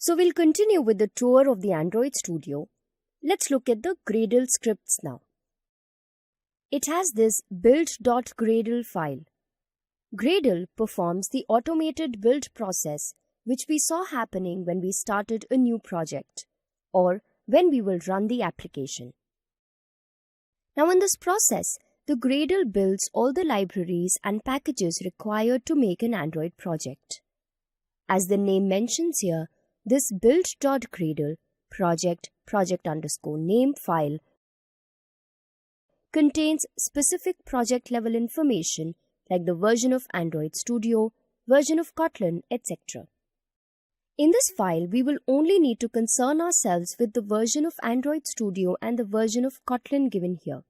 So we'll continue with the tour of the Android Studio. Let's look at the Gradle scripts now. It has this build.gradle file. Gradle performs the automated build process which we saw happening when we started a new project or when we will run the application. Now in this process, the Gradle builds all the libraries and packages required to make an Android project. As the name mentions here, this build.gradle project_name file contains specific project level information like the version of Android Studio, version of Kotlin, etc. In this file, we will only need to concern ourselves with the version of Android Studio and the version of Kotlin given here.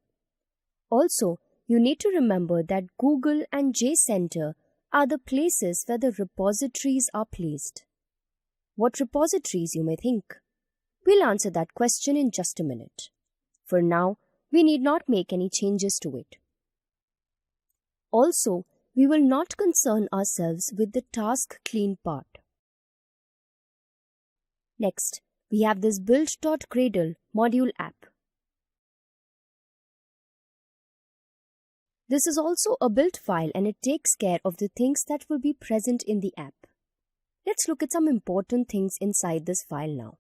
Also, you need to remember that Google and JCenter are the places where the repositories are placed. What repositories, you may think? We'll answer that question in just a minute. For now, we need not make any changes to it. Also, we will not concern ourselves with the task clean part. Next, we have this build.gradle module app. This is also a build file and it takes care of the things that will be present in the app. Let's look at some important things inside this file now.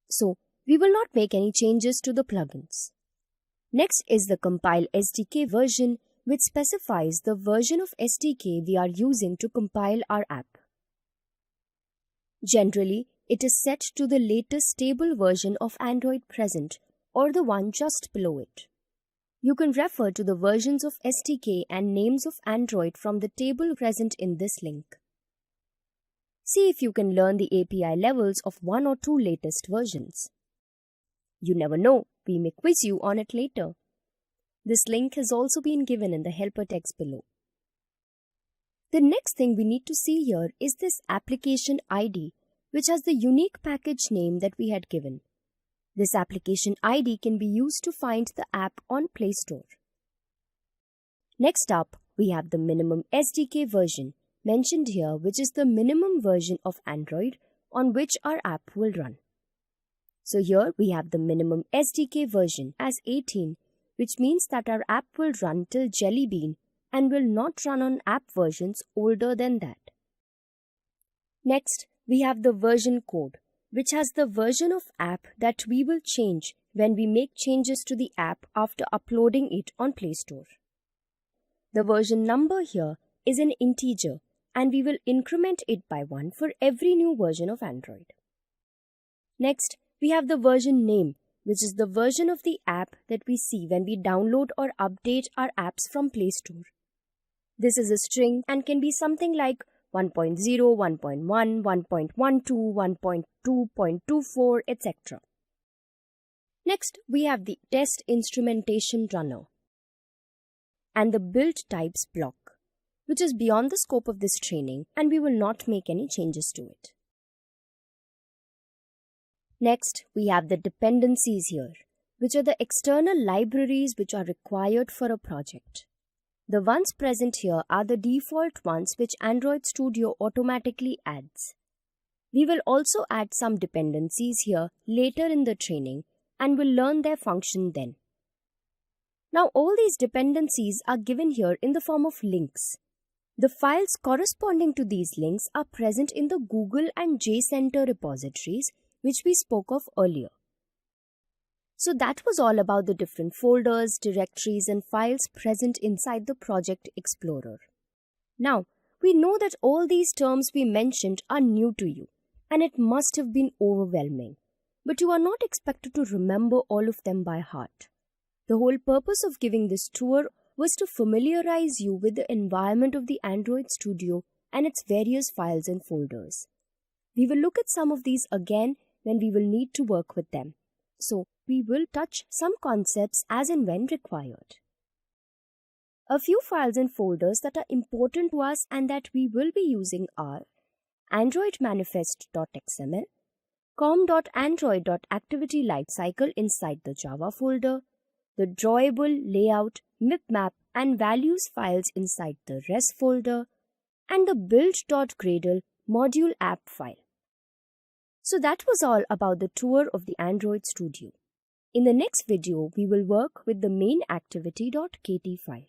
So, we will not make any changes to the plugins. Next is the compile SDK version, which specifies the version of SDK we are using to compile our app. Generally, it is set to the latest stable version of Android present or the one just below it. You can refer to the versions of SDK and names of Android from the table present in this link. See if you can learn the API levels of one or two latest versions. You never know, we may quiz you on it later. This link has also been given in the helper text below. The next thing we need to see here is this application ID, which has the unique package name that we had given. This application ID can be used to find the app on Play Store. Next up, we have the minimum SDK version mentioned here, which is the minimum version of Android on which our app will run. So here we have the minimum SDK version as 18, which means that our app will run till Jelly Bean and will not run on app versions older than that. Next, we have the version code, which has the version of app that we will change when we make changes to the app after uploading it on Play Store. The version number here is an integer, and we will increment it by 1 for every new version of Android. Next, we have the version name, which is the version of the app that we see when we download or update our apps from Play Store. This is a string and can be something like 1.0, 1.1, 1.12, 1.2.24, etc. Next, we have the test instrumentation runner and the build types block, which is beyond the scope of this training and we will not make any changes to it. Next, we have the dependencies here, which are the external libraries which are required for a project. The ones present here are the default ones which Android Studio automatically adds. We will also add some dependencies here later in the training and will learn their function then. Now all these dependencies are given here in the form of links. The files corresponding to these links are present in the Google and JCenter repositories which we spoke of earlier. So that was all about the different folders, directories and files present inside the Project Explorer. Now, we know that all these terms we mentioned are new to you and it must have been overwhelming, but you are not expected to remember all of them by heart. The whole purpose of giving this tour was to familiarize you with the environment of the Android Studio and its various files and folders. We will look at some of these again when we will need to work with them. So, we will touch some concepts as and when required. A few files and folders that are important to us and that we will be using are androidmanifest.xml, com.android.activity-lifecycle inside the Java folder, the drawable, layout, mipmap and values files inside the res folder, and the build.gradle module app file. So that was all about the tour of the Android Studio. In the next video, we will work with the main activity.kt file.